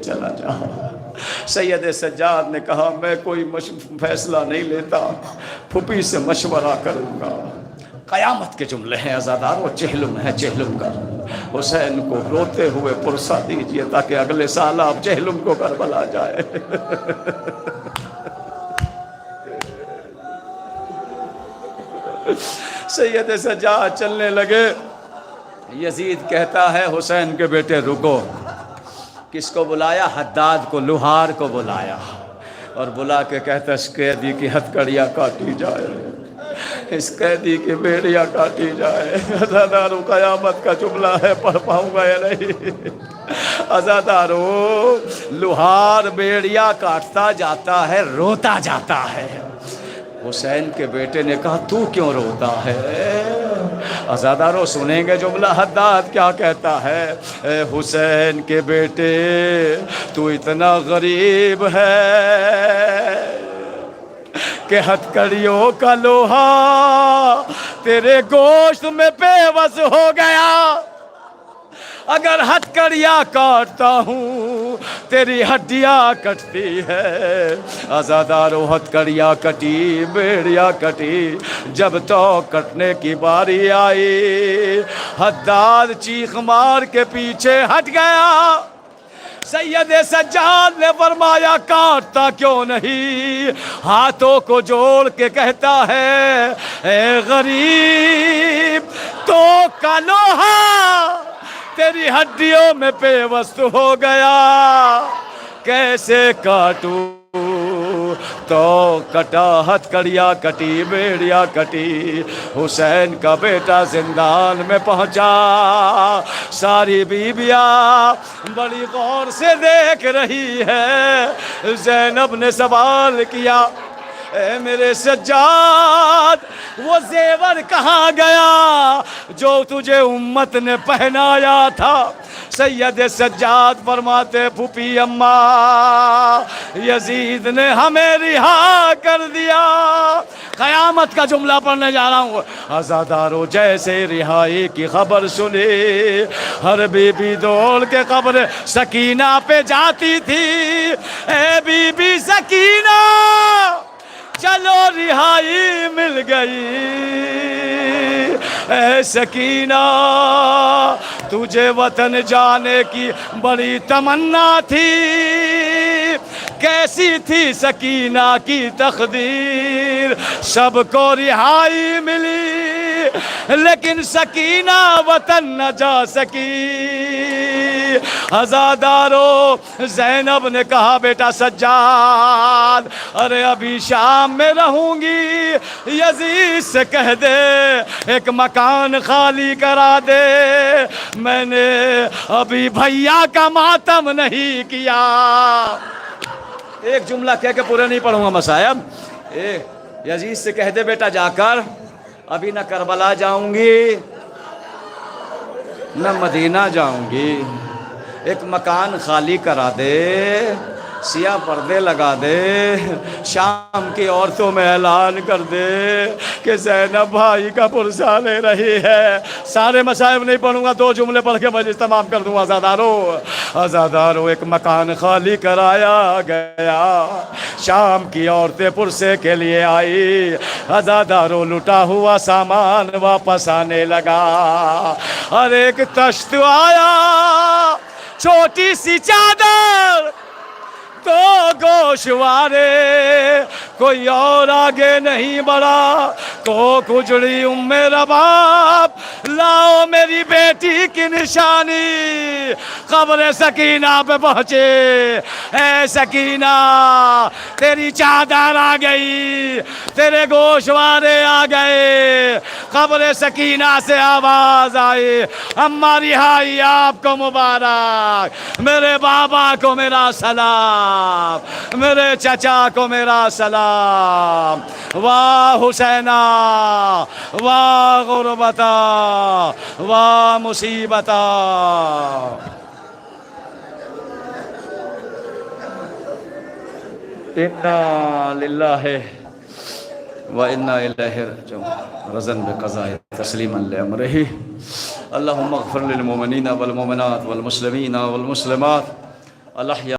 چلا جا۔ سید سجاد نے کہا میں کوئی فیصلہ نہیں لیتا، پھوپھی سے مشورہ کروں گا۔ قیامت کے جملے ہیں عزادارو، چہلم ہے چہلم کا۔ حسین کو روتے ہوئے پرسا دیجئے تاکہ اگلے سال آپ چہلم کو کربلا جائے۔ سید سجاد چلنے لگے۔ یزید کہتا ہے حسین کے بیٹے رکو۔ کس کو بلایا؟ حداد کو، لوہار کو بلایا، اور بلا کے کہتا اس قیدی کی ہتھکڑیاں کاٹی جائے، اس قیدی کی بیڑیاں کاٹی جائے۔ عزادارو قیامت کا جملہ ہے، پڑھ پاؤں گا یا نہیں؟ عزادارو لوہار بیڑیاں کاٹتا جاتا ہے، روتا جاتا ہے۔ حسین کے بیٹے نے کہا تو کیوں روتا ہے؟ عزادارو سنیں گے جملہ حداد کیا کہتا ہے؟ اے حسین کے بیٹے تو اتنا غریب ہے کہ ہتھکڑیوں کا لوہا تیرے گوشت میں پیوست ہو گیا۔ اگر ہتھکڑیاں کاٹتا ہوں تیری ہڈیاں کٹتی ہے۔ عزادارو ہتھکڑیاں کٹی، بیڑیاں کٹی، جب تو کٹنے کی باری آئی حداد چیخ مار کے پیچھے ہٹ گیا۔ سید سجاد نے فرمایا کاٹتا کیوں نہیں؟ ہاتھوں کو جوڑ کے کہتا ہے اے غریب تو کا لوہا تیری ہڈیوں میں پیوست ہو گیا، کیسے کاٹوں؟ تو کٹا، ہتھکڑیاں کٹی، بیڑیاں کٹی۔ حسین کا بیٹا زندان میں پہنچا، ساری بیویاں بڑی غور سے دیکھ رہی ہے۔ زینب نے سوال کیا اے میرے سجاد وہ زیور کہاں گیا جو تجھے امت نے پہنایا تھا؟ سید سجاد فرماتے پھوپھی اماں یزید نے ہمیں رہا کر دیا۔ قیامت کا جملہ پڑھنے جا رہا ہوں۔ عزادارو جیسے رہائی کی خبر سنی، ہر بی بی دوڑ کے قبر سکینہ پہ جاتی تھی۔ اے بی بی سکینہ چلو رہائی مل گئی۔ اے سکینہ تجھے وطن جانے کی بڑی تمنا تھی، کیسی تھی سکینہ کی تقدیر؟ سب کو رہائی ملی لیکن سکینہ وطن نہ جا سکی۔ عزادارو زینب نے کہا بیٹا سجاد ارے ابھی شام میں رہوں گی، یزید سے کہہ دے ایک مکان خالی کرا دے، میں نے ابھی بھیا کا ماتم نہیں کیا۔ ایک جملہ کہہ کے پورے نہیں پڑھوں گا مصائب۔ یزید سے کہہ دے بیٹا جا کر ابھی نہ کربلا جاؤں گی نہ مدینہ جاؤں گی، ایک مکان خالی کرا دے، سیاہ پردے لگا دے، شام کی عورتوں میں اعلان کر دے کہ زینب بھائی کا پرسہ لے رہی ہے۔ سارے مصائب نہیں پڑھوں گا، دو جملے پڑھ کے مجلس تمام کر دوں گا۔ عزادارو ایک مکان خالی کرایا گیا، شام کی عورتیں پرسے کے لیے آئی، عزادارو لٹا ہوا سامان واپس آنے لگا، اور ایک تشت آیا، چھوٹی سی چادر، دو گوشوارے، کوئی اور آگے نہیں بڑھا، کو کجڑی ام رباب، لاؤ میری بیٹی کی نشانی۔ قبر سکینہ پہ پہنچے، اے سکینہ تیری چادر آ گئی، تیرے گوشوارے آ گئے۔ قبر سکینہ سے آواز آئی اماں رہائی آپ کو مبارک، میرے بابا کو میرا سلام، میرے چچا کو میرا سلام، واہ حسینہ واہ غربتا واہ مصیبتا۔ انا للہ وَإِنَّا إِلَيْهِ رَاجِعُونَ رضن بقضاء تسلیما لأمرہ۔ اللہم اغفر للمؤمنین والمؤمنات والمسلمین والمسلمات الاحیاء